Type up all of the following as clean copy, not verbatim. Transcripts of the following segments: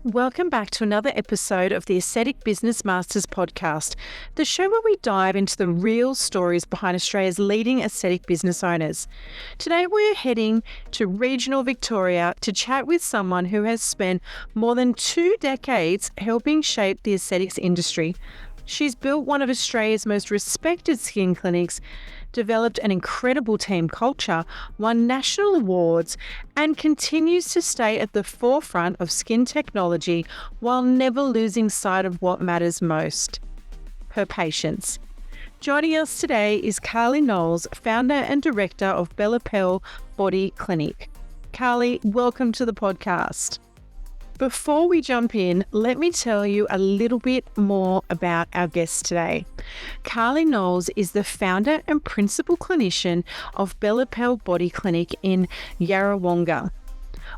Welcome back to another episode of the Aesthetic Business Masters podcast, the show where we dive into the real stories behind Australia's leading aesthetic business owners. Today we're heading to regional Victoria to chat with someone who has spent more than 2 decades helping shape the aesthetics industry. She's built one of Australia's most respected skin clinics, developed an incredible team culture, won national awards, and continues to stay at the forefront of skin technology while never losing sight of what matters most: her patients. Joining us today is Carly Knowles, founder and director of Bella Pelle Body Clinic. Carly, welcome to the podcast. Before we jump in, let me tell you a little bit more about our guest today. Carly Knowles is the founder and principal clinician of Bella Pelle Body Clinic in Yarrawonga.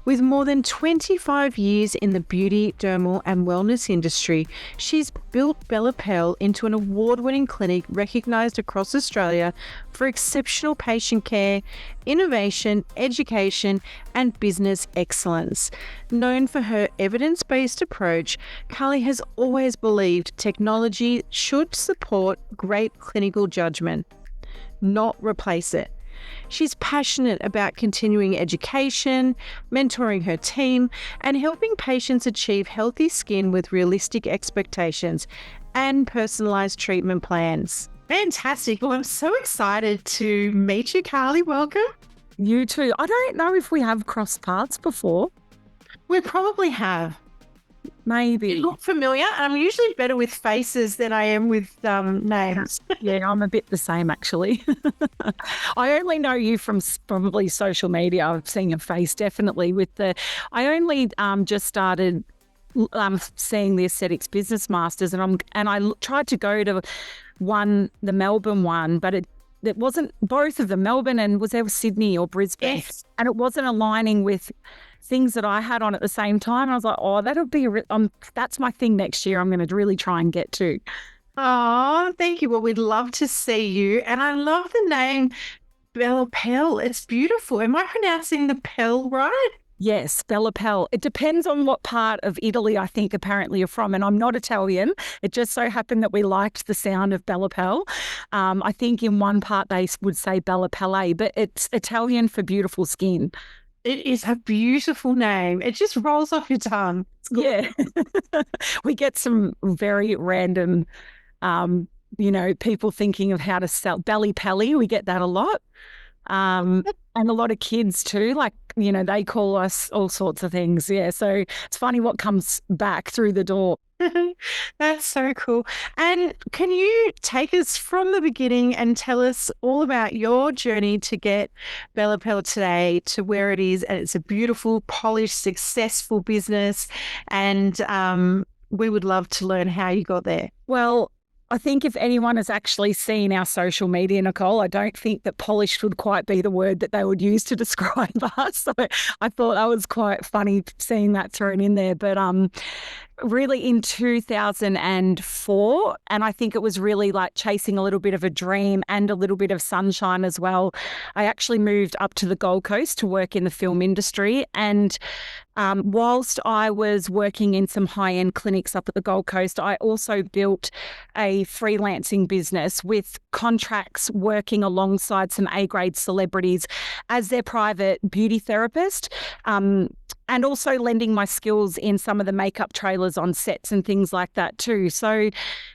With more than 25 years in the beauty, dermal and wellness industry, she's built Bella Pelle into an award-winning clinic recognised across Australia for exceptional patient care, innovation, education and business excellence. Known for her evidence-based approach, Carly has always believed technology should support great clinical judgment, not replace it. She's passionate about continuing education, mentoring her team, and helping patients achieve healthy skin with realistic expectations and personalised treatment plans. Fantastic. Well, I'm so excited to meet you, Carly. Welcome. You too. I don't know if we have crossed paths before. We probably have. Maybe. You look familiar. I'm usually better with faces than I am with names. Yeah, I'm a bit the same actually. I only know you from probably social media. I've seen your face definitely I only just started seeing the Aesthetics Business Masters and I tried to go to the Melbourne one, but it wasn't both of them, Melbourne and was there Sydney or Brisbane? Yes. And it wasn't aligning with things that I had on at the same time. I was like, oh, that'll be that's my thing next year. I'm going to really try and get to. Oh, thank you. Well, we'd love to see you. And I love the name Bella Pelle. It's beautiful. Am I pronouncing the Pelle right? Yes, Bella Pelle. It depends on what part of Italy I think apparently you're from. And I'm not Italian. It just so happened that we liked the sound of Bella Pelle. I think in one part they would say Bella Pelle, but it's Italian for beautiful skin. It is a beautiful name. It just rolls off your tongue. Yeah. We get some very random, people thinking of how to sell Bella Pelle. We get that a lot. And a lot of kids too, they call us all sorts of things. Yeah. So it's funny what comes back through the door. That's so cool. And can you take us from the beginning and tell us all about your journey to get Bella Pelle today to where it is? And it's a beautiful, polished, successful business. And we would love to learn how you got there. Well, I think if anyone has actually seen our social media, Nicole, I don't think that polished would quite be the word that they would use to describe us. So I thought that was quite funny seeing that thrown in there. But really in 2004, and I think it was really like chasing a little bit of a dream and a little bit of sunshine as well. I actually moved up to the Gold Coast to work in the film industry, and whilst I was working in some high-end clinics up at the Gold Coast, I also built a freelancing business with contracts working alongside some A-grade celebrities as their private beauty therapist. And also lending my skills in some of the makeup trailers on sets and things like that too. So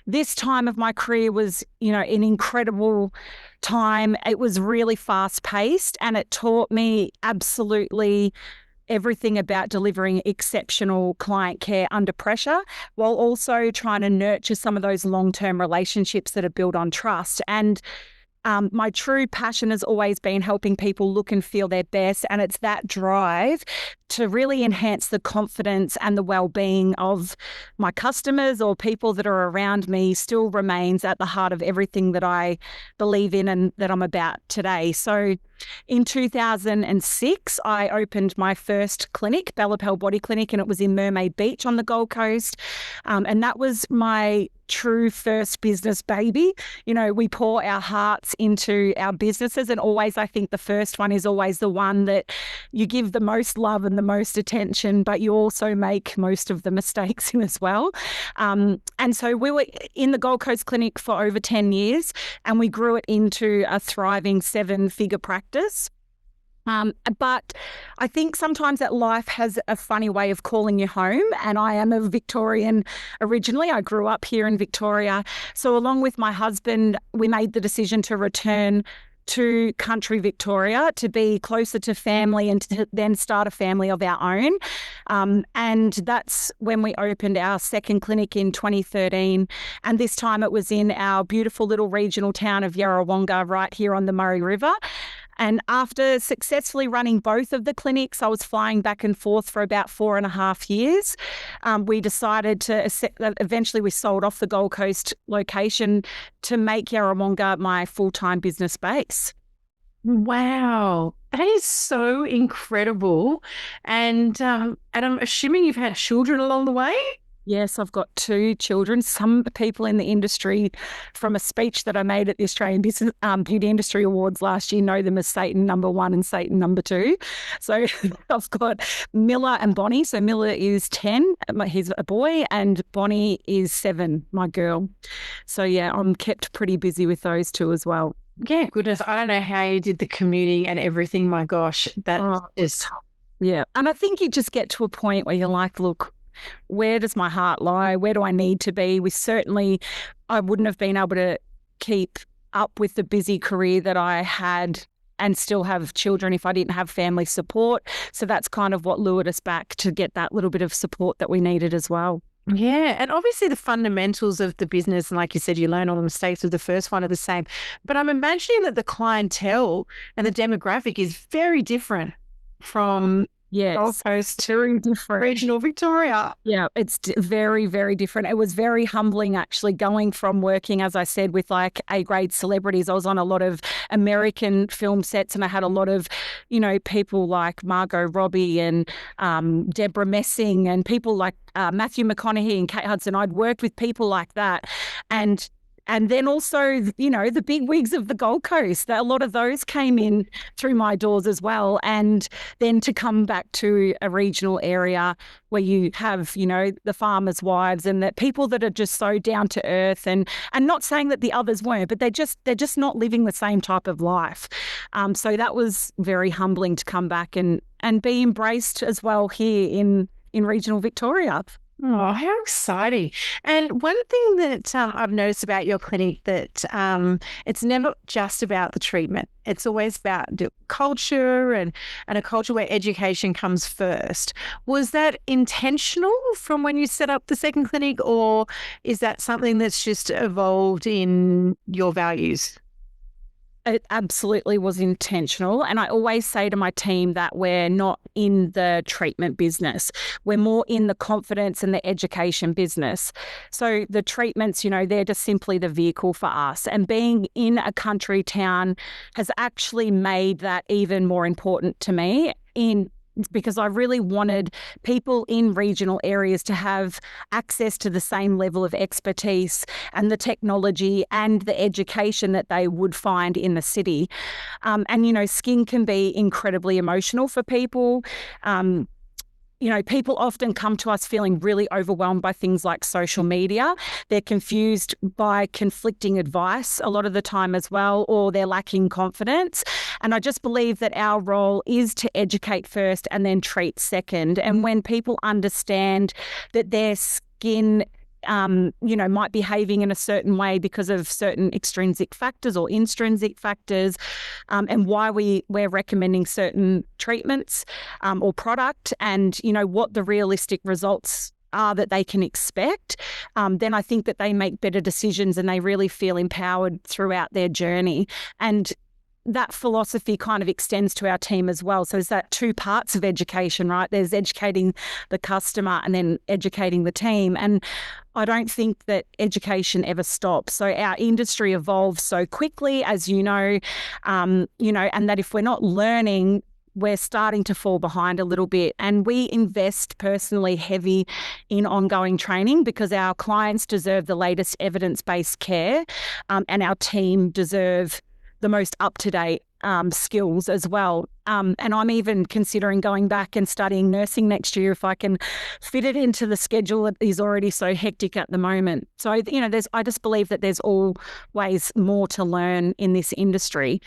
this time of my career was, an incredible time. It was really fast paced and it taught me absolutely everything about delivering exceptional client care under pressure, while also trying to nurture some of those long-term relationships that are built on trust. And my true passion has always been helping people look and feel their best, and it's that drive to really enhance the confidence and the well-being of my customers or people that are around me still remains at the heart of everything that I believe in and that I'm about today. So In 2006, I opened my first clinic, Bella Pelle Body Clinic, and it was in Mermaid Beach on the Gold Coast. And that was my true first business baby. You know, we pour our hearts into our businesses, and always I think the first one is always the one that you give the most love and the most attention, but you also make most of the mistakes in as well. And so we were in the Gold Coast Clinic for over 10 years, and we grew it into a thriving 7-figure practice. But I think sometimes that life has a funny way of calling you home, and I am a Victorian originally. I grew up here in Victoria. So along with my husband, we made the decision to return to country Victoria to be closer to family and to then start a family of our own. And that's when we opened our second clinic in 2013. And this time it was in our beautiful little regional town of Yarrawonga, right here on the Murray River. And after successfully running both of the clinics, I was flying back and forth for about 4.5 years. We decided to, eventually we sold off the Gold Coast location to make Yarrawonga my full-time business base. Wow, that is so incredible. And I'm assuming you've had children along the way? Yes, I've got 2 children. Some people in the industry, from a speech that I made at the Australian Business Beauty Industry Awards last year, know them as Satan number 1 and Satan number 2. So I've got Miller and Bonnie. So Miller is 10, he's a boy, and Bonnie is 7, my girl. So yeah, I'm kept pretty busy with those 2 as well. Yeah, goodness. I don't know how you did the commuting and everything. My gosh, that is... Yeah. And I think you just get to a point where you're like, look, where does my heart lie? Where do I need to be? I wouldn't have been able to keep up with the busy career that I had and still have children if I didn't have family support. So that's kind of what lured us back to get that little bit of support that we needed as well. Yeah, and obviously the fundamentals of the business, and like you said, you learn all the mistakes of the first one are the same. But I'm imagining that the clientele and the demographic is very different from... Yes. Gold Coast to different regional Victoria. Yeah, it's very, very different. It was very humbling actually going from working, as I said, with like A-grade celebrities. I was on a lot of American film sets, and I had a lot of, you know, people like Margot Robbie and Deborah Messing and people like Matthew McConaughey and Kate Hudson. I'd worked with people like that. And then also, you know, the big wigs of the Gold Coast, a lot of those came in through my doors as well. And then to come back to a regional area where you have, you know, the farmers' wives and the people that are just so down to earth, and not saying that the others weren't, but they're just not living the same type of life. So that was very humbling to come back and be embraced as well here in regional Victoria. Oh, how exciting. And one thing that I've noticed about your clinic that it's never just about the treatment. It's always about the culture and a culture where education comes first. Was that intentional from when you set up the second clinic, or is that something that's just evolved in your values? It absolutely was intentional. And I always say to my team that we're not in the treatment business. We're more in the confidence and the education business. So the treatments, you know, they're just simply the vehicle for us. And being in a country town has actually made that even more important to me because I really wanted people in regional areas to have access to the same level of expertise and the technology and the education that they would find in the city. And, you know, skin can be incredibly emotional for people. You know, people often come to us feeling really overwhelmed by things like social media. They're confused by conflicting advice a lot of the time as well, or they're lacking confidence. And I just believe that our role is to educate first and then treat second. And when people understand that their skin you know, might be behaving in a certain way because of certain extrinsic factors or intrinsic factors, and why we're recommending certain treatments or product, and, you know, what the realistic results are that they can expect, then I think that they make better decisions and they really feel empowered throughout their journey. And that philosophy kind of extends to our team as well. So there's that two parts of education, right? There's educating the customer and then educating the team. And I don't think that education ever stops. So our industry evolves so quickly, as you know, and that if we're not learning, we're starting to fall behind a little bit. And we invest personally heavy in ongoing training because our clients deserve the latest evidence-based care, and our team deserve the most up-to-date skills as well. And I'm even considering going back and studying nursing next year if I can fit it into the schedule that is already so hectic at the moment. So, I just believe that there's always more to learn in this industry.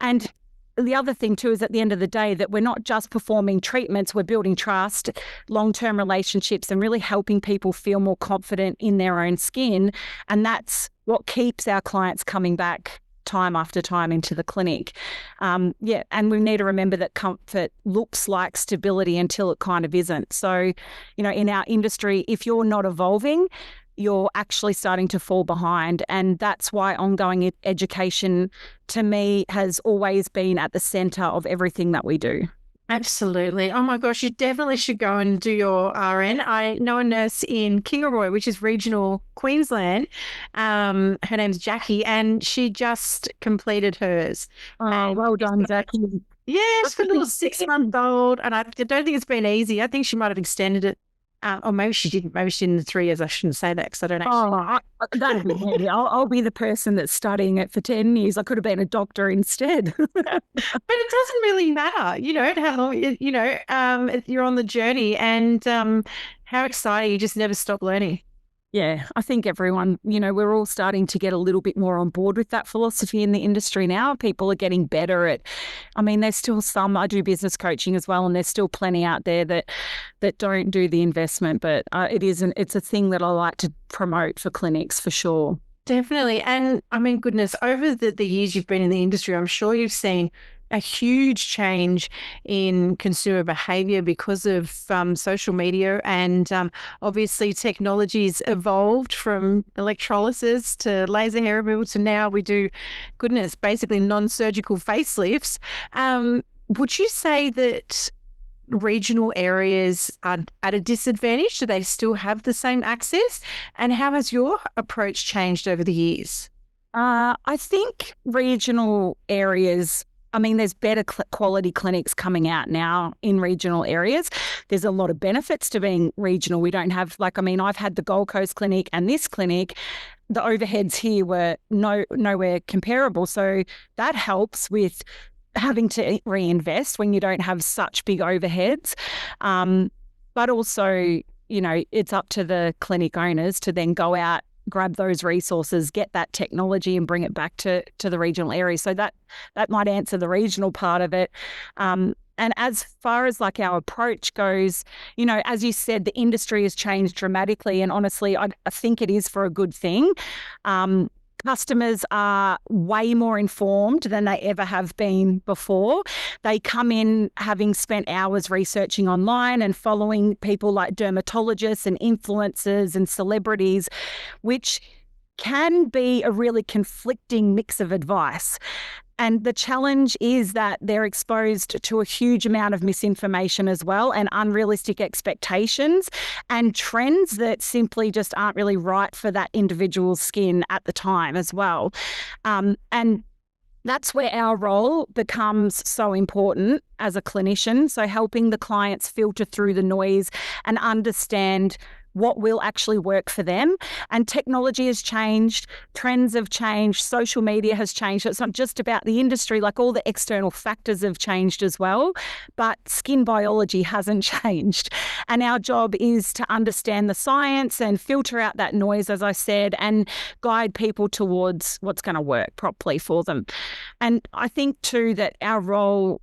And the other thing too is at the end of the day that we're not just performing treatments, we're building trust, long-term relationships, and really helping people feel more confident in their own skin. And that's what keeps our clients coming back time after time into the clinic. And we need to remember that comfort looks like stability until it kind of isn't. So, in our industry, if you're not evolving, you're actually starting to fall behind. And that's why ongoing education, to me, has always been at the centre of everything that we do. Absolutely. Oh my gosh, you definitely should go and do your RN. I know a nurse in Kingaroy, which is regional Queensland. Her name's Jackie, and she just completed hers. Oh, well done, Jackie. Yeah, she's got a little 6-month-old, and I don't think it's been easy. I think she might have extended it. Or maybe she didn't. Maybe she did in the 3 years. I shouldn't say that because I don't actually. That'd be handy. I'll be the person that's studying it for 10 years. I could have been a doctor instead. But it doesn't really matter, how long, you're on the journey, and how exciting. You just never stop learning. Yeah, I think everyone, we're all starting to get a little bit more on board with that philosophy in the industry now. People are getting better at, there's still some, I do business coaching as well, and there's still plenty out there that don't do the investment, but it's a thing that I like to promote for clinics for sure. Definitely. And goodness, over the years you've been in the industry, I'm sure you've seen a huge change in consumer behaviour because of social media, and obviously technology's evolved from electrolysis to laser hair removal to now we do, basically non-surgical facelifts. Would you say that regional areas are at a disadvantage? Do they still have the same access? And how has your approach changed over the years? I think regional areas, there's better quality clinics coming out now in regional areas. There's a lot of benefits to being regional. We don't have, I've had the Gold Coast clinic and this clinic. The overheads here were nowhere comparable. So that helps with having to reinvest when you don't have such big overheads. But also, it's up to the clinic owners to then go out, grab those resources, get that technology and bring it back to the regional area. So that might answer the regional part of it. And as far as our approach goes, as you said, the industry has changed dramatically. And honestly, I think it is for a good thing. Customers are way more informed than they ever have been before. They come in having spent hours researching online and following people like dermatologists and influencers and celebrities, which can be a really conflicting mix of advice. And the challenge is that they're exposed to a huge amount of misinformation as well, and unrealistic expectations and trends that simply just aren't really right for that individual's skin at the time as well. And that's where our role becomes so important as a clinician. So helping the clients filter through the noise and understand what will actually work for them. And technology has changed, trends have changed, social media has changed. So it's not just about the industry, all the external factors have changed as well, but skin biology hasn't changed. And our job is to understand the science and filter out that noise, as I said, and guide people towards what's going to work properly for them. And I think too that our role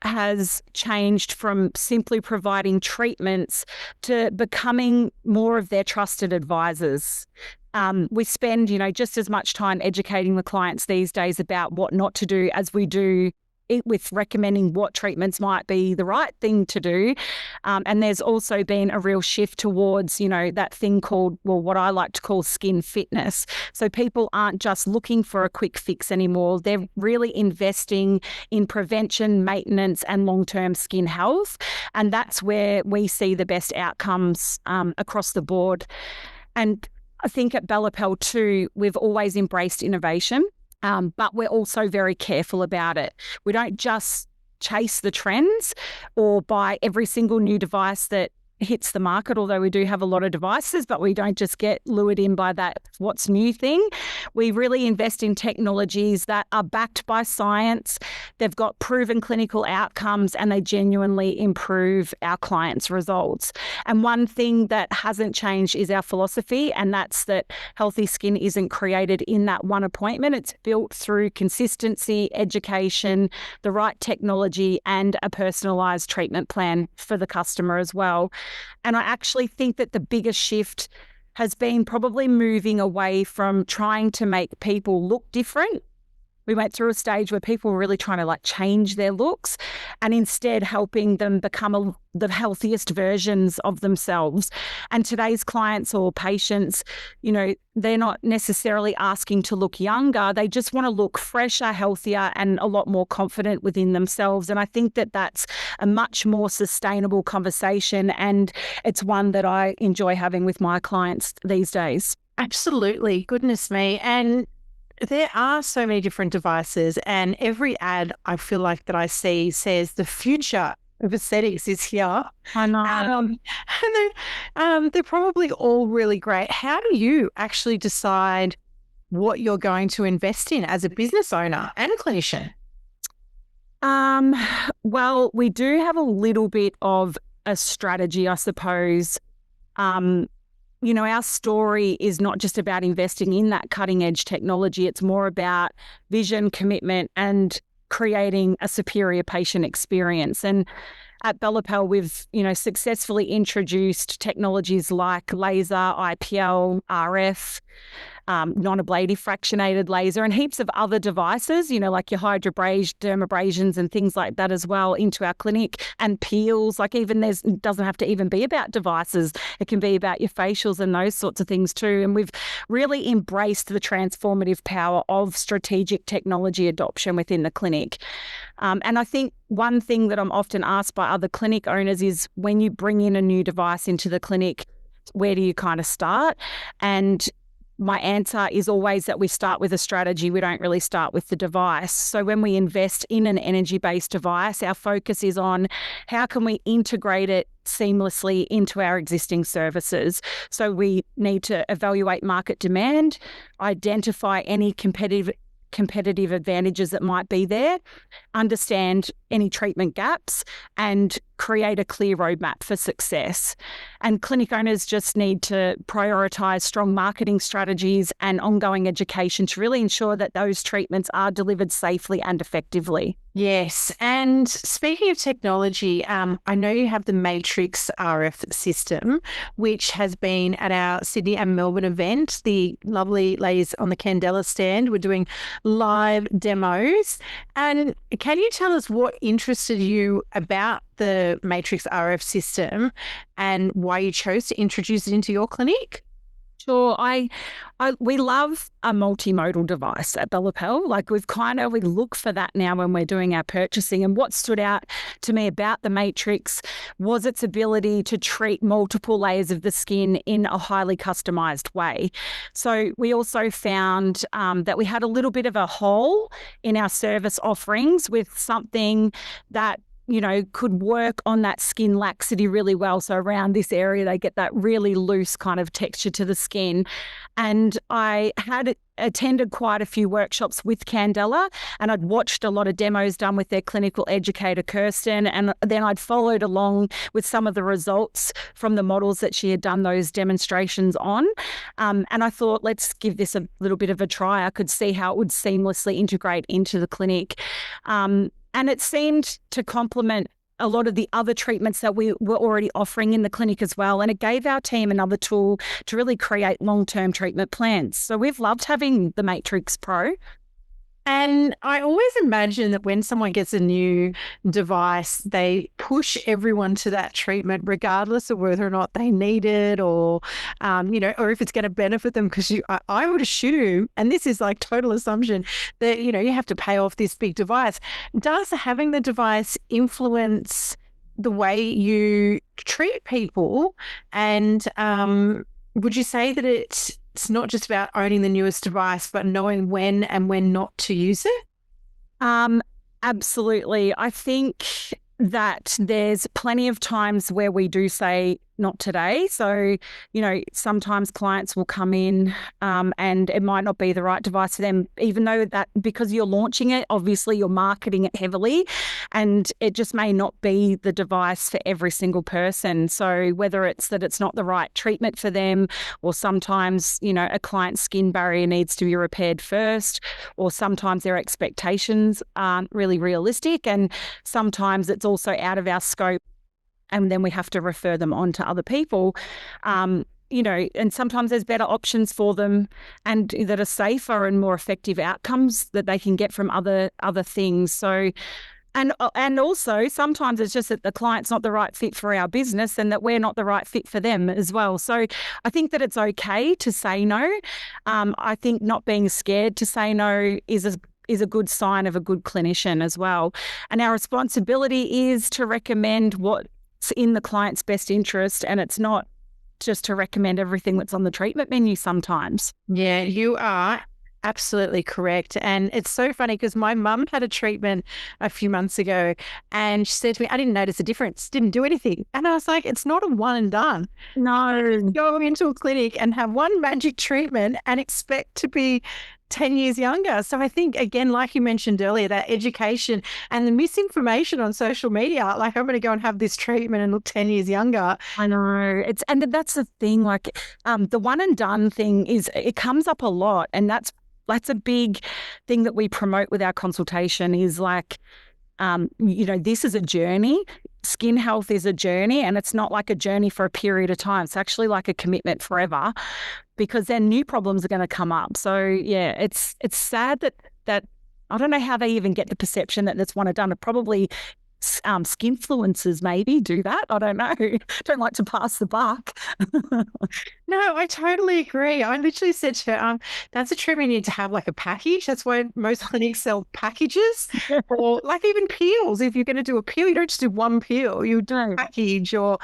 has changed from simply providing treatments to becoming more of their trusted advisors. We spend, just as much time educating the clients these days about what not to do as we do with recommending what treatments might be the right thing to do. And there's also been a real shift towards, that thing called, what I like to call skin fitness. So people aren't just looking for a quick fix anymore. They're really investing in prevention, maintenance, and long-term skin health. And that's where we see the best outcomes across the board. And I think at Bella Pelle too, we've always embraced innovation, but we're also very careful about it. We don't just chase the trends or buy every single new device that hits the market, although we do have a lot of devices, but we don't just get lured in by that what's new thing. We really invest in technologies that are backed by science, they've got proven clinical outcomes, and they genuinely improve our clients' results. And one thing that hasn't changed is our philosophy, and that's that healthy skin isn't created in that one appointment. It's built through consistency, education, the right technology, and a personalised treatment plan for the customer as well. And I actually think that the biggest shift has been probably moving away from trying to make people look different. We went through a stage where people were really trying to change their looks, and instead helping them become the healthiest versions of themselves. And today's clients or patients, they're not necessarily asking to look younger. They just want to look fresher, healthier, and a lot more confident within themselves. And I think that that's a much more sustainable conversation, and it's one that I enjoy having with my clients these days. Absolutely. Goodness me. And there are so many different devices, and every ad I feel like that I see says the future of aesthetics is here. I know. And they're probably all really great. How do you actually decide what you're going to invest in as a business owner and a clinician? Well, we do have a little bit of a strategy, I suppose. Our story is not just about investing in that cutting edge technology. It's more about vision, commitment, and creating a superior patient experience. And at Bella Pelle, we've, successfully introduced technologies like laser, IPL, RF, non-ablative fractionated laser, and heaps of other devices, like your dermabrasions and things like that as well into our clinic, and peels. It doesn't have to even be about devices. It can be about your facials and those sorts of things too. And we've really embraced the transformative power of strategic technology adoption within the clinic. And I think one thing that I'm often asked by other clinic owners is, when you bring in a new device into the clinic, where do you kind of start? And my answer is always that we start with a strategy. We don't really start with the device. So when we invest in an energy-based device, our focus is on how can we integrate it seamlessly into our existing services. So we need to evaluate market demand, identify any competitive advantages that might be there, understand any treatment gaps, and create a clear roadmap for success. And clinic owners just need to prioritise strong marketing strategies and ongoing education to really ensure that those treatments are delivered safely and effectively. Yes. And speaking of technology, I know you have the Matrix RF system, which has been at our Sydney and Melbourne event. The lovely ladies on the Candela stand were doing live demos. And can you tell us what interested you about the Matrix RF system and why you chose to introduce it into your clinic? Sure. We love a multimodal device at Bella Pelle. We look for that now when we're doing our purchasing. And what stood out to me about the Matrix was its ability to treat multiple layers of the skin in a highly customized way. So we also found that we had a little bit of a hole in our service offerings with something that could work on that skin laxity really well. So around this area, they get that really loose kind of texture to the skin. And I had attended quite a few workshops with Candela, and I'd watched a lot of demos done with their clinical educator, Kirsten, and then I'd followed along with some of the results from the models that she had done those demonstrations on. And I thought, let's give this a little bit of a try. I could see how it would seamlessly integrate into the clinic. And it seemed to complement a lot of the other treatments that we were already offering in the clinic as well. And it gave our team another tool to really create long-term treatment plans. So we've loved having the Matrix Pro. And I always imagine that when someone gets a new device, they push everyone to that treatment, regardless of whether or not they need it or, or if it's going to benefit them. Because I would assume, and this is like total assumption, that, you have to pay off this big device. Does having the device influence the way you treat people? And would you say that it's not just about owning the newest device, but knowing when and when not to use it? Absolutely. I think that there's plenty of times where we do say, not today. So, sometimes clients will come in and it might not be the right device for them, even though that because you're launching it, obviously you're marketing it heavily and it just may not be the device for every single person. So whether it's that it's not the right treatment for them, or sometimes, a client's skin barrier needs to be repaired first, or sometimes their expectations aren't really realistic. And sometimes it's also out of our scope, and then we have to refer them on to other people, and sometimes there's better options for them and that are safer and more effective outcomes that they can get from other things. So, and also sometimes it's just that the client's not the right fit for our business and that we're not the right fit for them as well. So I think that it's okay to say no. I think not being scared to say no is a good sign of a good clinician as well. And our responsibility is to recommend what's in the client's best interest, and it's not just to recommend everything that's on the treatment menu sometimes. Yeah, you are absolutely correct. And it's so funny because my mum had a treatment a few months ago and she said to me, I didn't notice a difference, didn't do anything. And I was like, it's not a one and done. No. Go into a clinic and have one magic treatment and expect to be 10 years younger. So I think, again, like you mentioned earlier, that education and the misinformation on social media, like I'm going to go and have this treatment and look 10 years younger. I know. And that's the thing, like the one and done thing it comes up a lot. And that's a big thing that we promote with our consultation is like, this is a journey. Skin health is a journey, and it's not like a journey for a period of time. It's actually like a commitment forever, because then new problems are going to come up. So yeah, it's sad that I don't know how they even get the perception that that's one and done. It probably skinfluencers maybe do that. I don't know. Don't like to pass the buck. No, I totally agree. I literally said to her, that's a treatment you need to have like a package. That's why most clinics sell packages or like even peels. If you're going to do a peel, you don't just do one peel, you do a package or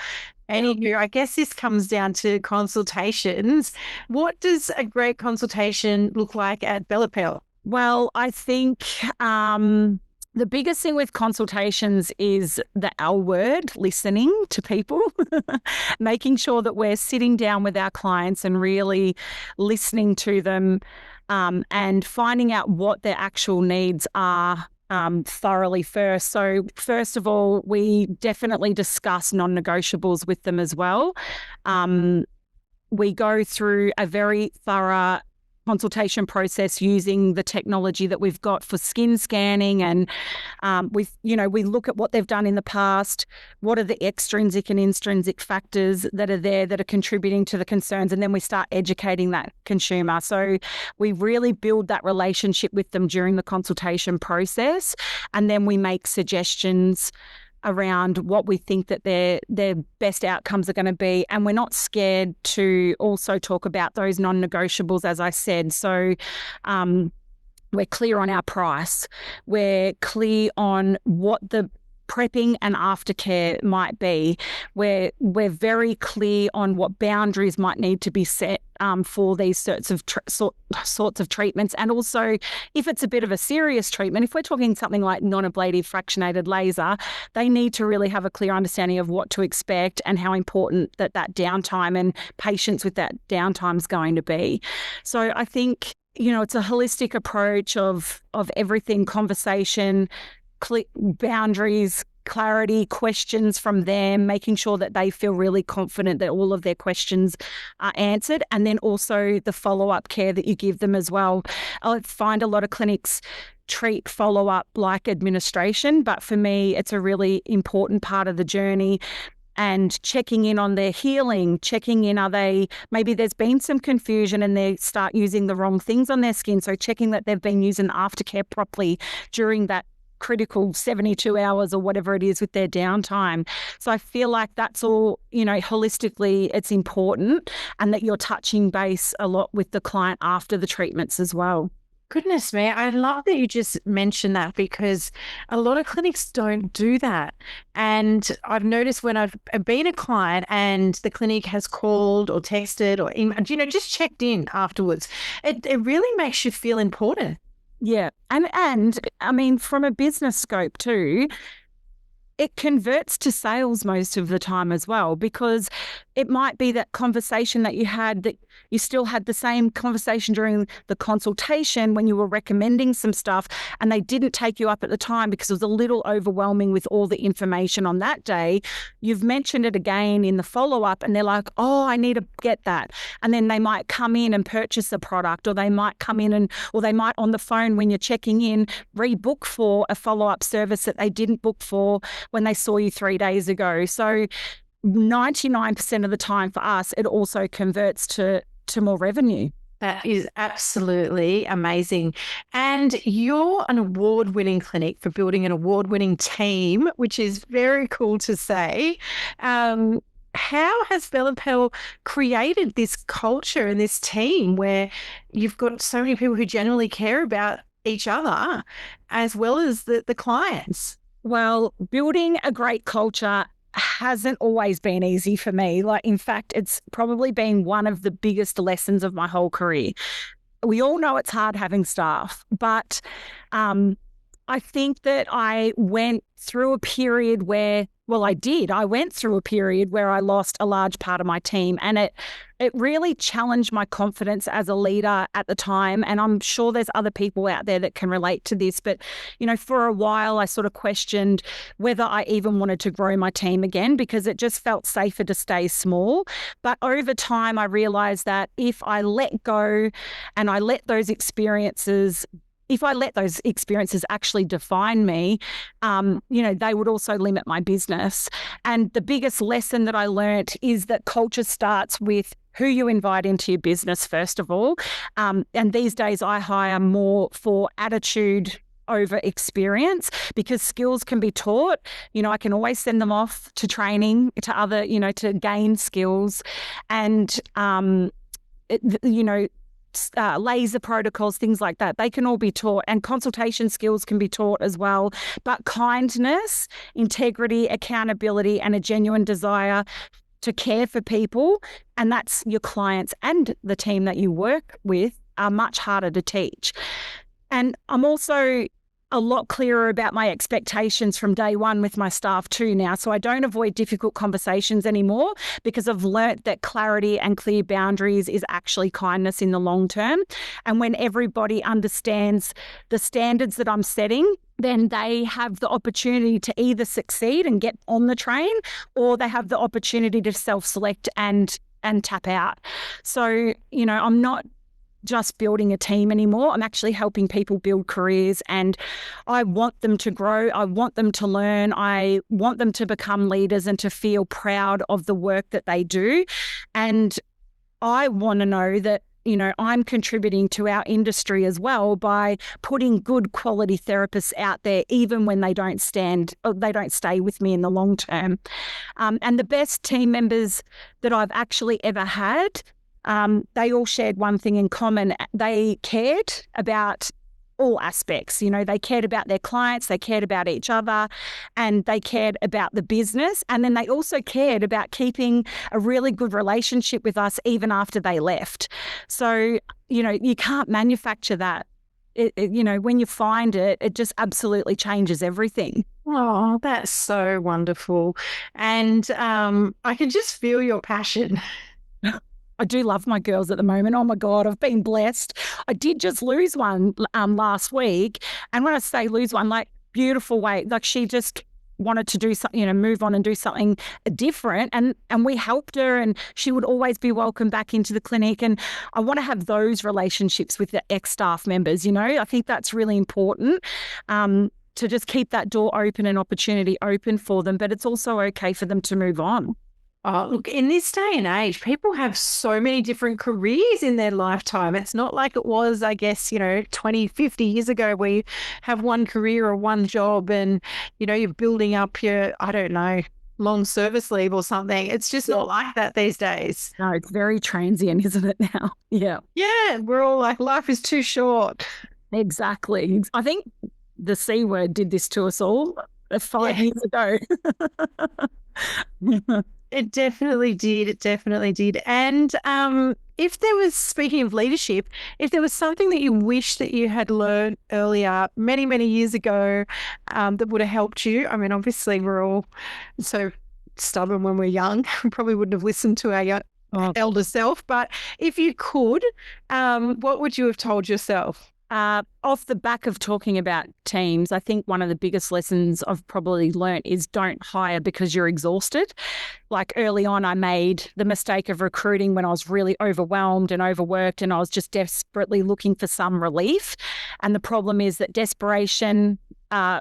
any. I guess this comes down to consultations. What does a great consultation look like at Bella Pelle? Well, I think the biggest thing with consultations is the L word, listening to people, making sure that we're sitting down with our clients and really listening to them and finding out what their actual needs are thoroughly first. So first of all, we definitely discuss non-negotiables with them as well. We go through a very thorough consultation process using the technology that we've got for skin scanning, and we look at what they've done in the past, what are the extrinsic and intrinsic factors that are there that are contributing to the concerns, and then we start educating that consumer. So we really build that relationship with them during the consultation process, and then we make suggestions around what we think that their best outcomes are going to be. And we're not scared to also talk about those non-negotiables, as I said. So we're clear on our price. We're clear on what the prepping and aftercare might be. We're very clear on what boundaries might need to be set for these sorts of treatments. And also, if it's a bit of a serious treatment, if we're talking something like non-ablative fractionated laser, they need to really have a clear understanding of what to expect and how important that downtime and patience with that downtime is going to be. So I think, it's a holistic approach of everything: conversation, boundaries, clarity, questions from them, making sure that they feel really confident that all of their questions are answered, and then also the follow-up care that you give them as well. I find a lot of clinics treat follow-up like administration, but for me, it's a really important part of the journey. and checking in on their healing, checking in, maybe there's been some confusion and they start using the wrong things on their skin. So checking that they've been using the aftercare properly during that critical 72 hours or whatever it is with their downtime. So I feel like that's all, holistically it's important, and that you're touching base a lot with the client after the treatments as well. Goodness me, I love that you just mentioned that, because a lot of clinics don't do that. And I've noticed when I've been a client and the clinic has called or texted or emailed, just checked in afterwards, it really makes you feel important. Yeah. And I mean, from a business scope too, it converts to sales most of the time as well, because it might be that conversation that you had, that you still had the same conversation during the consultation when you were recommending some stuff, and they didn't take you up at the time because it was a little overwhelming with all the information on that day. You've mentioned it again in the follow-up and they're like, oh, I need to get that. And then they might come in and purchase a product, or they might come in or they might on the phone when you're checking in, rebook for a follow-up service that they didn't book for when they saw you 3 days ago. So 99% of the time for us, it also converts to more revenue. That is absolutely amazing. And you're an award-winning clinic for building an award-winning team, which is very cool to say. How has Bella Pelle created this culture and this team where you've got so many people who genuinely care about each other as well as the clients? Well, building a great culture hasn't always been easy for me. In fact, it's probably been one of the biggest lessons of my whole career. We all know it's hard having staff, but I think that I went through a period where, I went through a period where I lost a large part of my team, and it really challenged my confidence as a leader at the time. And I'm sure there's other people out there that can relate to this, but, for a while I sort of questioned whether I even wanted to grow my team again, because it just felt safer to stay small. But over time, I realized that if I let go and I let those experiences actually define me, they would also limit my business. And the biggest lesson that I learned is that culture starts with who you invite into your business, first of all. And these days I hire more for attitude over experience, because skills can be taught. I can always send them off to training, to other, to gain skills. And, laser protocols, things like that, they can all be taught, and consultation skills can be taught as well. But kindness, integrity, accountability, and a genuine desire to care for people, and that's your clients and the team that you work with, are much harder to teach. And I'm also a lot clearer about my expectations from day one with my staff too now. So I don't avoid difficult conversations anymore, because I've learnt that clarity and clear boundaries is actually kindness in the long term. And when everybody understands the standards that I'm setting, then they have the opportunity to either succeed and get on the train, or they have the opportunity to self-select and tap out. So, I'm not just building a team anymore. I'm actually helping people build careers, and I want them to grow. I want them to learn. I want them to become leaders and to feel proud of the work that they do. And I want to know that, I'm contributing to our industry as well by putting good quality therapists out there, even when they don't stay with me in the long term. And the best team members that I've actually ever had, they all shared one thing in common. They cared about all aspects. They cared about their clients, they cared about each other, and they cared about the business. And then they also cared about keeping a really good relationship with us even after they left. So, you can't manufacture that. When you find it, it just absolutely changes everything. Oh, that's so wonderful. And I can just feel your passion. I do love my girls at the moment. Oh my God, I've been blessed. I did just lose one last week. And when I say lose one, beautiful way, she just wanted to do something, move on and do something different. And we helped her, and she would always be welcome back into the clinic. And I want to have those relationships with the ex-staff members, I think that's really important. to just keep that door open and opportunity open for them. But it's also okay for them to move on. Oh, look, in this day and age, people have so many different careers in their lifetime. It's not like it was, I guess, 20, 50 years ago where you have one career or one job and, you're building up your, I don't know, long service leave or something. It's just not like that these days. No, it's very transient, isn't it now? Yeah. Yeah, we're all like, life is too short. Exactly. I think the C word did this to us all 5 years ago. It definitely did. It definitely did. And if there was, speaking of leadership, if there was something that you wish that you had learned earlier, many, many years ago, that would have helped you. I mean, obviously we're all so stubborn when we're young. We probably wouldn't have listened to our elder self. But if you could, what would you have told yourself? Off the back of talking about teams, I think one of the biggest lessons I've probably learnt is don't hire because you're exhausted. Like early on, I made the mistake of recruiting when I was really overwhelmed and overworked, and I was just desperately looking for some relief. And the problem is that desperation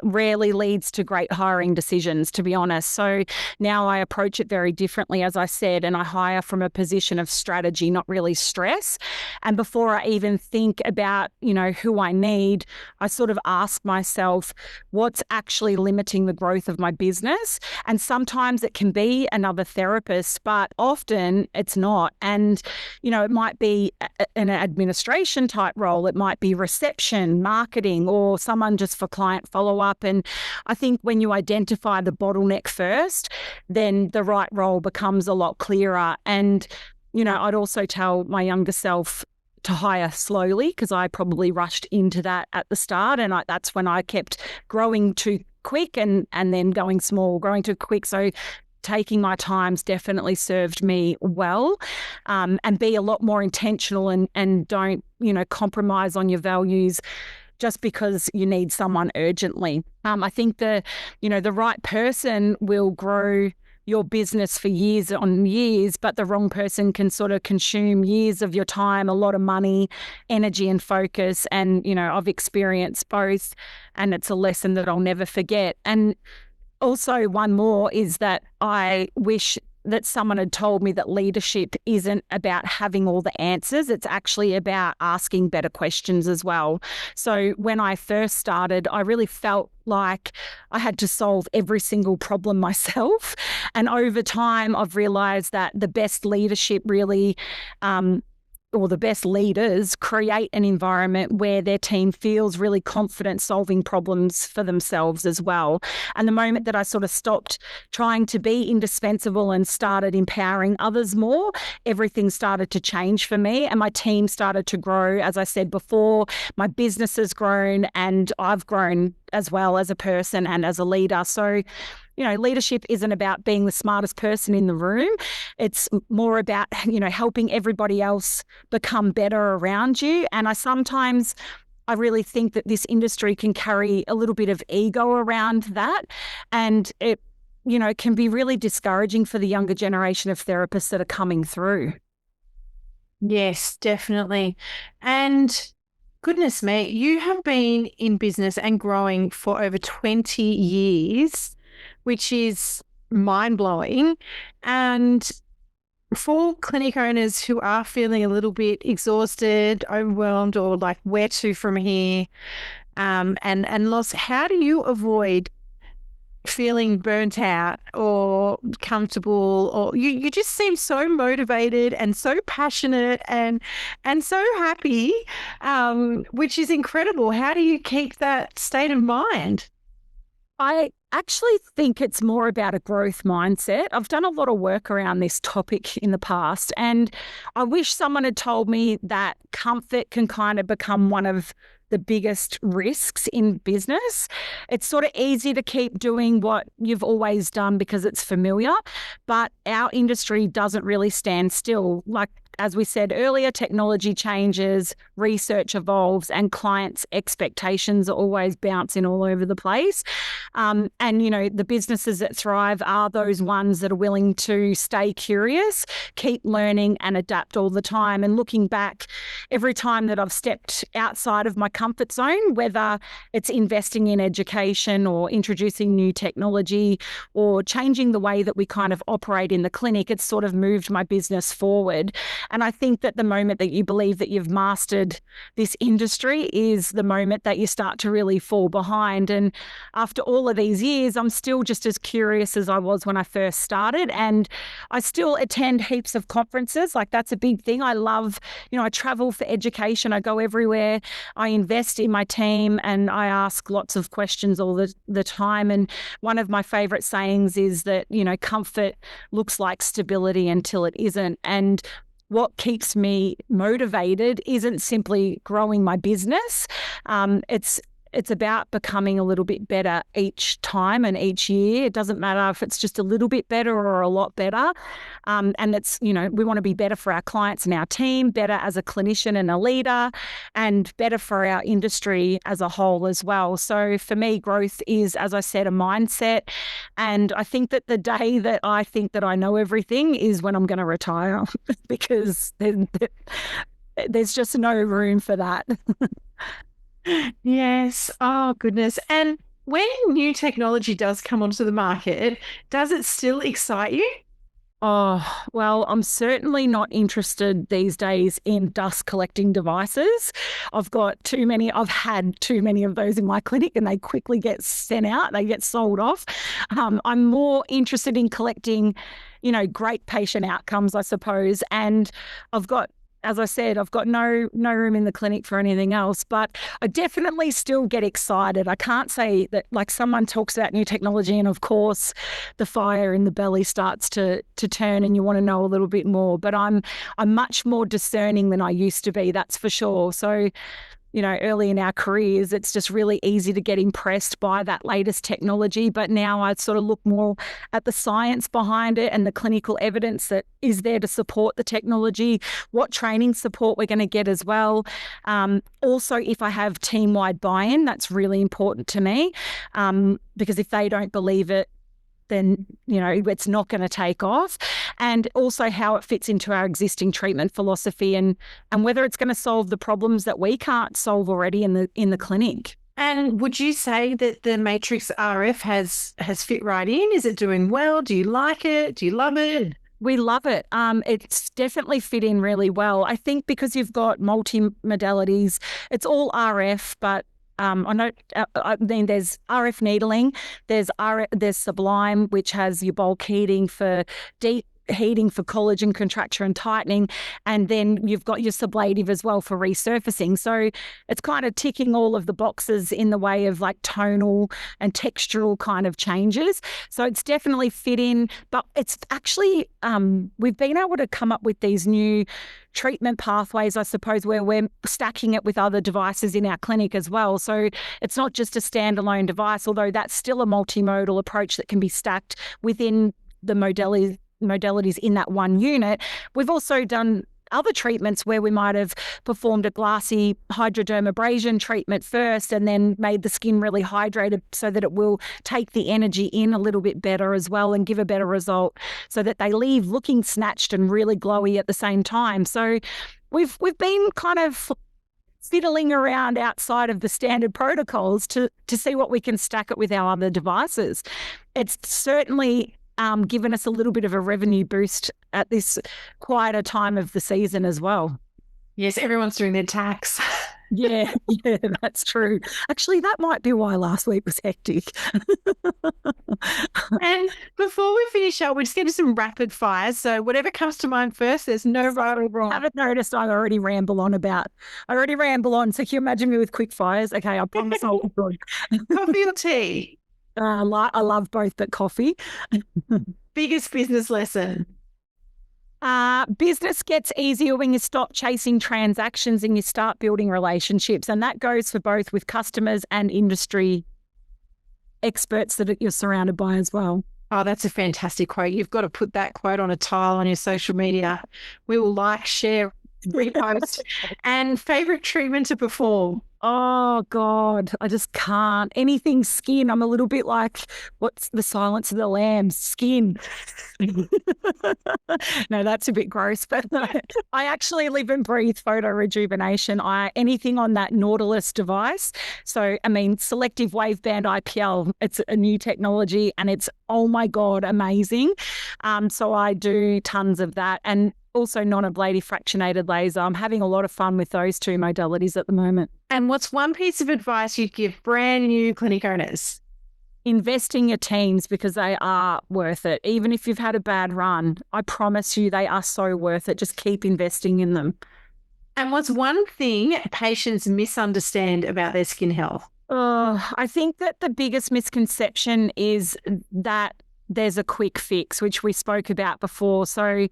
rarely leads to great hiring decisions, to be honest. So now I approach it very differently, as I said, and I hire from a position of strategy, not really stress. And before I even think about, who I need, I sort of ask myself, what's actually limiting the growth of my business? And sometimes it can be another therapist, but often it's not. And, it might be an administration type role. It might be reception, marketing, or someone just for client follow-up. And I think when you identify the bottleneck first, then the right role becomes a lot clearer. And, I'd also tell my younger self to hire slowly, because I probably rushed into that at the start. And that's when I kept growing too quick and then going small, growing too quick. So taking my time's definitely served me well, and be a lot more intentional and don't, compromise on your values just because you need someone urgently. I think the right person will grow your business for years on years, but the wrong person can sort of consume years of your time, a lot of money, energy and focus. And, I've experienced both, and it's a lesson that I'll never forget. And also one more is that I wish that someone had told me that leadership isn't about having all the answers. It's actually about asking better questions as well. So when I first started, I really felt like I had to solve every single problem myself. And over time, I've realized that the best leadership really, or the best leaders create an environment where their team feels really confident solving problems for themselves as well. And the moment that I sort of stopped trying to be indispensable and started empowering others more, everything started to change for me, and my team started to grow. As I said before, my business has grown, and I've grown as well as a person and as a leader. So leadership isn't about being the smartest person in the room. It's more about, helping everybody else become better around you. And I really think that this industry can carry a little bit of ego around that. And it, can be really discouraging for the younger generation of therapists that are coming through. Yes, definitely. And goodness me, you have been in business and growing for over 20 years. Which is mind-blowing. And for clinic owners who are feeling a little bit exhausted, overwhelmed, or like, where to from here, and lost, how do you avoid feeling burnt out or comfortable? Or you just seem so motivated and so passionate and so happy, which is incredible. How do you keep that state of mind? I actually think it's more about a growth mindset. I've done a lot of work around this topic in the past, and I wish someone had told me that comfort can kind of become one of the biggest risks in business. It's sort of easy to keep doing what you've always done because it's familiar, but our industry doesn't really stand still. Like as we said earlier, technology changes, research evolves, and clients' expectations are always bouncing all over the place. And, the businesses that thrive are those ones that are willing to stay curious, keep learning and adapt all the time. And looking back, every time that I've stepped outside of my comfort zone, whether it's investing in education or introducing new technology or changing the way that we kind of operate in the clinic, it's sort of moved my business forward. And I think that the moment that you believe that you've mastered this industry is the moment that you start to really fall behind. And after all of these years, I'm still just as curious as I was when I first started. And I still attend heaps of conferences. Like, that's a big thing. I love, I travel for education. I go everywhere. I invest in my team and I ask lots of questions all the time. And one of my favorite sayings is that, comfort looks like stability until it isn't. And what keeps me motivated isn't simply growing my business. It's about becoming a little bit better each time and each year. It doesn't matter if it's just a little bit better or a lot better. And it's, we want to be better for our clients and our team, better as a clinician and a leader, and better for our industry as a whole as well. So for me, growth is, as I said, a mindset. And I think that the day that I think that I know everything is when I'm going to retire because there's just no room for that. Yes. Oh, goodness. And when new technology does come onto the market, does it still excite you? Oh, well, I'm certainly not interested these days in dust collecting devices. I've had too many of those in my clinic and they quickly get sent out, they get sold off. I'm more interested in collecting, great patient outcomes, I suppose. And as I said, I've got no room in the clinic for anything else, but I definitely still get excited. I can't say that, like, someone talks about new technology and of course the fire in the belly starts to turn and you want to know a little bit more, but I'm much more discerning than I used to be, that's for sure. So, early in our careers, it's just really easy to get impressed by that latest technology. But now I sort of look more at the science behind it and the clinical evidence that is there to support the technology, what training support we're going to get as well. Also, if I have team-wide buy-in, that's really important to me because if they don't believe it, then, it's not going to take off. And also how it fits into our existing treatment philosophy and whether it's going to solve the problems that we can't solve already in the clinic. And would you say that the Matrix RF has fit right in? Is it doing well? Do you like it? Do you love it? We love it. It's definitely fit in really well. I think because you've got multi-modalities, it's all RF, but I know. There's RF needling, there's Sublime, which has your bulk heating for deep heating for collagen contracture and tightening, and then you've got your sublative as well for resurfacing. So it's kind of ticking all of the boxes in the way of like tonal and textural kind of changes. So it's definitely fit in, but it's actually we've been able to come up with these new treatment pathways, I suppose, where we're stacking it with other devices in our clinic as well. So it's not just a standalone device, although that's still a multimodal approach that can be stacked within the modalities in that one unit. We've also done other treatments where we might have performed a glassy hydrodermabrasion treatment first and then made the skin really hydrated so that it will take the energy in a little bit better as well and give a better result so that they leave looking snatched and really glowy at the same time. So we've been kind of fiddling around outside of the standard protocols to see what we can stack it with our other devices. It's certainly given us a little bit of a revenue boost at this quieter time of the season as well. Yes, everyone's doing their tax. Yeah, that's true. Actually, that might be why last week was hectic. And before we finish up, we're just getting some rapid fires. So whatever comes to mind first, there's no right or wrong. I haven't noticed I already ramble on. So can you imagine me with quick fires? Okay, I promise I'll be good. Coffee or tea? I love both, but coffee. Biggest business lesson? Business gets easier when you stop chasing transactions and you start building relationships. And that goes for both with customers and industry experts that you're surrounded by as well. Oh, that's a fantastic quote. You've got to put that quote on a tile on your social media. We will like, share, repost. And favorite treatment to perform? Oh God, I just can't. Anything skin. I'm a little bit like, what's the Silence of the Lambs? Skin. No, that's a bit gross, but no, I actually live and breathe photo rejuvenation. Anything on that Nautilus device. So, I mean, selective waveband IPL, it's a new technology and it's, oh my God, amazing. So I do tons of that. And also non-ablative fractionated laser. I'm having a lot of fun with those two modalities at the moment. And what's one piece of advice you'd give brand new clinic owners? Invest in your teams because they are worth it. Even if you've had a bad run, I promise you they are so worth it. Just keep investing in them. And what's one thing patients misunderstand about their skin health? I think that the biggest misconception is that there's a quick fix, which we spoke about before. So,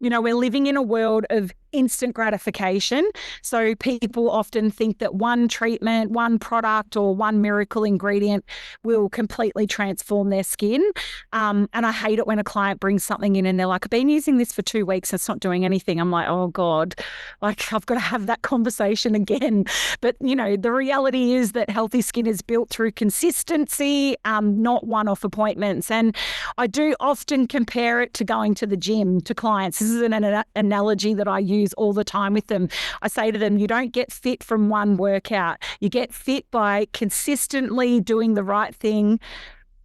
we're living in a world of instant gratification. So people often think that one treatment, one product, or one miracle ingredient will completely transform their skin. And I hate it when a client brings something in and they're like, I've been using this for 2 weeks, it's not doing anything. I'm like, oh God, like I've got to have that conversation again. But, the reality is that healthy skin is built through consistency, not one-off appointments. And I do often compare it to going to the gym to clients. This is an analogy that I use all the time with them. I say to them, you don't get fit from one workout. You get fit by consistently doing the right thing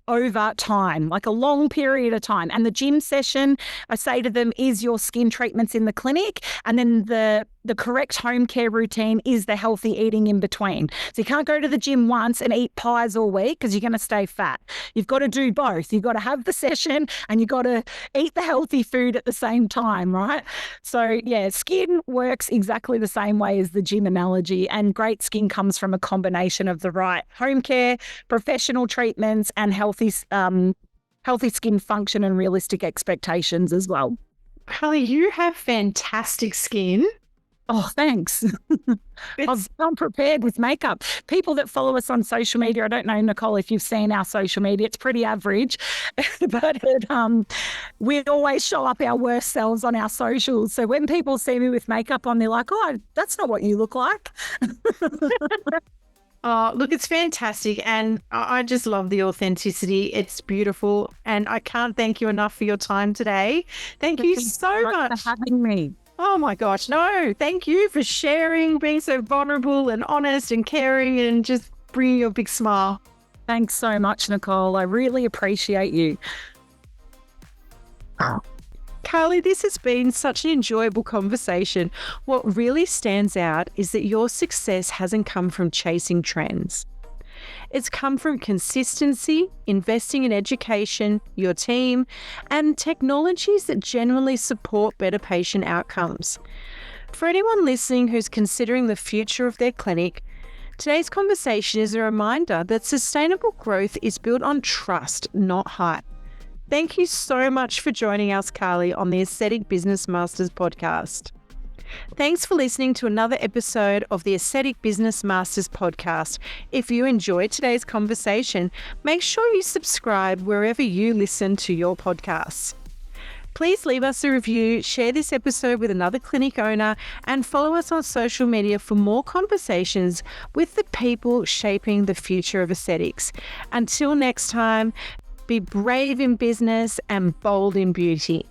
over time, like a long period of time. And the gym session, I say to them, is your skin treatments in the clinic. And then the correct home care routine is the healthy eating in between. So you can't go to the gym once and eat pies all week because you're going to stay fat. You've got to do both. You've got to have the session and you've got to eat the healthy food at the same time, right? So yeah, skin works exactly the same way as the gym analogy, and great skin comes from a combination of the right home care, professional treatments, and healthy skin function and realistic expectations as well. Carly, you have fantastic skin. Oh, thanks. I'm prepared with makeup. People that follow us on social media, I don't know, Nicole, if you've seen our social media, it's pretty average, but we always show up our worst selves on our socials. So when people see me with makeup on, they're like, oh, that's not what you look like. Oh, look, it's fantastic. And I just love the authenticity. It's beautiful. And I can't thank you enough for your time today. Thank you so much for having me. Oh my gosh, no, thank you for sharing, being so vulnerable and honest and caring and just bringing your big smile. Thanks so much, Nicole. I really appreciate you. Carly, this has been such an enjoyable conversation. What really stands out is that your success hasn't come from chasing trends. It's come from consistency, investing in education, your team, and technologies that generally support better patient outcomes. For anyone listening who's considering the future of their clinic, today's conversation is a reminder that sustainable growth is built on trust, not hype. Thank you so much for joining us, Carly, on the Aesthetic Business Masters podcast. Thanks for listening to another episode of the Aesthetic Business Masters podcast. If you enjoyed today's conversation, make sure you subscribe wherever you listen to your podcasts. Please leave us a review, share this episode with another clinic owner, and follow us on social media for more conversations with the people shaping the future of aesthetics. Until next time, be brave in business and bold in beauty.